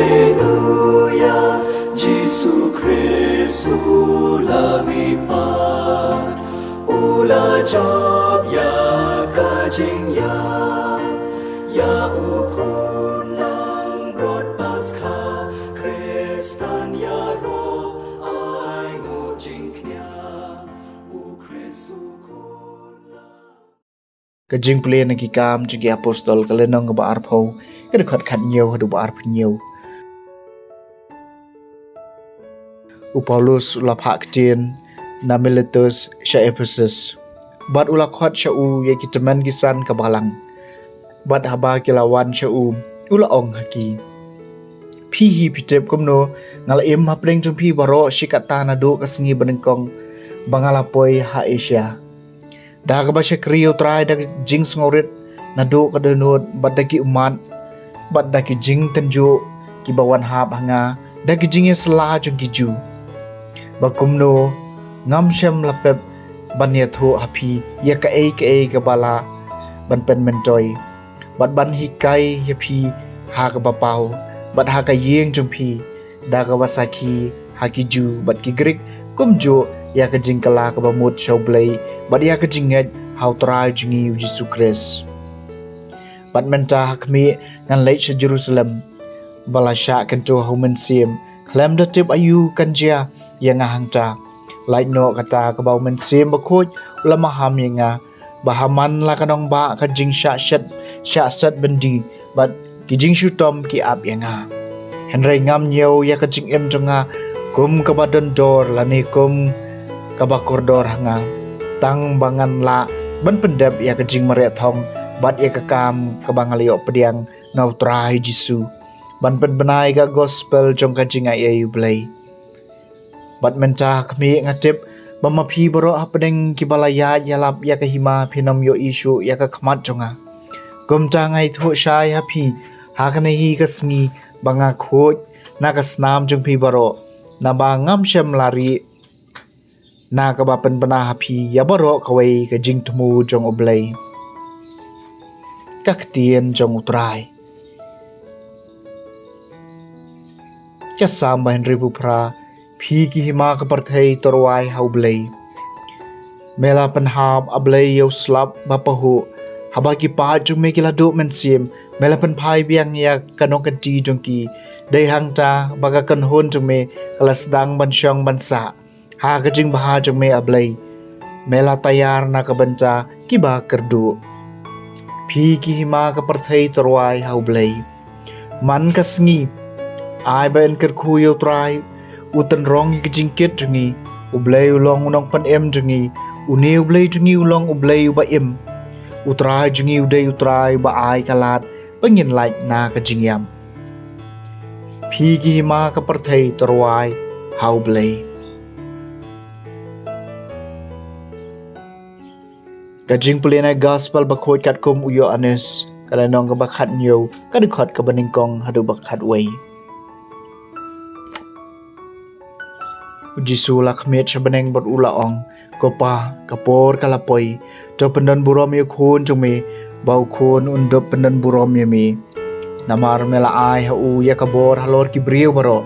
Alleluia, Jesu Christu lamipad, ula job ya kajing ya ukun lang rod paskha, Kristan ya ro ai ngojing knya, u Kristu kula. Kajing pulih nagi kam jigi apostol kalenong ke baar phau kada khat khat nhiều hadu baar nhiều. U Paulus ula phak tien na Miletus sha Ephesus bat ula khat sha u ye kitaman kisan ka balang bat haba kilawan sha u ula ong haki phi hi pitep komno ngal em hapreng jong phi baro shikata na do kasngi banengkong bangala poi ha Asia daga ba shakriyo trai dag jing sngorit na do kadenot bat dagi umat bat dagi jing tenjo ki bawan hab hanga dagi jing sla jong kiju bakumno ngam shem lapep banya tho hapi ya ka ka bala ban pen mentoy bat ban hi kai ya phi ha ka bapau bat ha ka yeng jong phi da ka wasaki ha ki ju bat ki grik kumjo ya ka jingkala ka bamut showblay bat ya ka jinget how try jingi Jesus Christ bat menta hakmi ngan leit sa Jerusalem bala sha kan to human sim klam da tip ayu kanjia yang hangta lai no kata ka bau men sim bakhoj lama ham yanga bahaman la kanong ba ka jing sha shat bendi bat ki jing shu tom ki ap yanga henry ngam nyeu ya ka jing em jonga kum ka badan dor la ne kum ka ba koridor hanga tang bangan la ban pendep ya ka jing mare thong bat ya ka kam ka bangalio pediang nau trai jisu ban pen benai ka gospel jong ka jing ai blai bat menta kami ngatip bama phi boro apdeng ki balaya yalap ya ka hima phinom yo isu ya ka khmat jonga gomta ngai tho shai ha phi ha khane hi ka sngi banga khoj na ka snam jong phi boro na ba ngam shem lari na ka ba pen bana ha phi ya boro kawai ka jing thmu jong oblai ka ktien jong utrai ka sam ba henry bupra phi ki hima ka parthei torwai haublei mela panhab ablei yo slap bapahu haba ki pa jung me kila do men sim mela pan phai biang ya kanong kan ti jong ki dei hangta baga kan hon jong me kala sedang ban syong ban sa ha ka jing baha jong me ablei mela tayar na ka banca ki ba kerdu phi ki hima ka parthei torwai haublei man ka sngi ai ben ker khu yo trai utan rong ki jingket jungi ublei ulong unong pan em jungi une ublei jungi ulong ublei ba em utrai jungi udai utrai ba ai kalat pengin lai na ka jingyam phi ki ma ka parthei torwai hau blei ka jing pulena gospel ba khoi kat kum uyo anes kala nong ka ba khat nyo ka du khat ka baning kong hadu ba khat wei Jisu lakmet sabaneng bot ula ong kopa kapor kalapoi to pendan burom ye khon jome bau khon undop pendan burom ye mi namar mela ai ha u ya kabor halor ki briu baro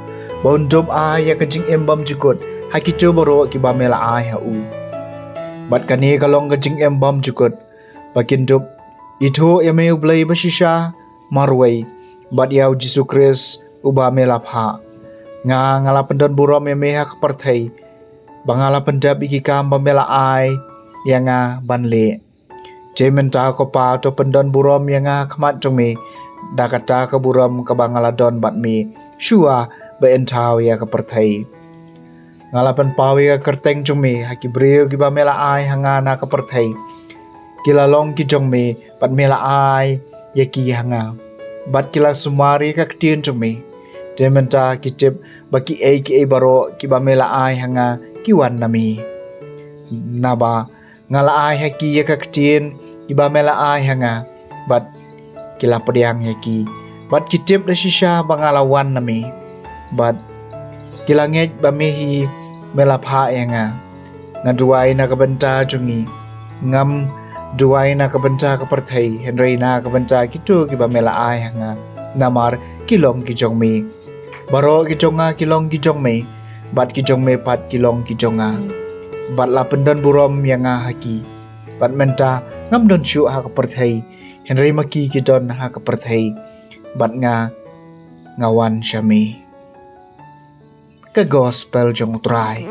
bondop ai ya ka jing embam jikot ha ki to baro ki ba mela ai ha u bat kani kalong ka jing embam jikot bakin dop itho ye me ublai basisha marwai bat yau Jisu Christ uba mela pha nga ngala pendan burom ye meha parthai bangala pendap iki kam bamela ai yanga banle jemen ta ko pa to pendan burom yanga khmat jongme dakata ka burom ka bangala don bat mi shua be entau ya ka parthai ngala pen pawe ka kerteng jongme haki breu ki bamela ai hanga na ka parthai kilalong ki jongme bat mela ai ye ki hanga bat kila sumari ka ktien jongme Dementa kitip baki baro ki bamela ai hanga kiwan nami naba ngala ai haki ya kaktien ki bamela ai hanga bat kila pediang haki bat kitip da shisha bangalawan nami bat kila ngej bamehi mela pha hanga ngaduai na kabenta jungi ngam duai na kabenta ka parthai henry na kabenta kitu ki bamela ai hanga namar kilong kijong me baro kijonga kilong kijong me bat kijong me pat kilong kijonga bat la pendon burom yanga haki bat menta ngam don shu ha kaperthai Henry maki kidon ha kaperthai bat ngawan syami ke gospel jong utrai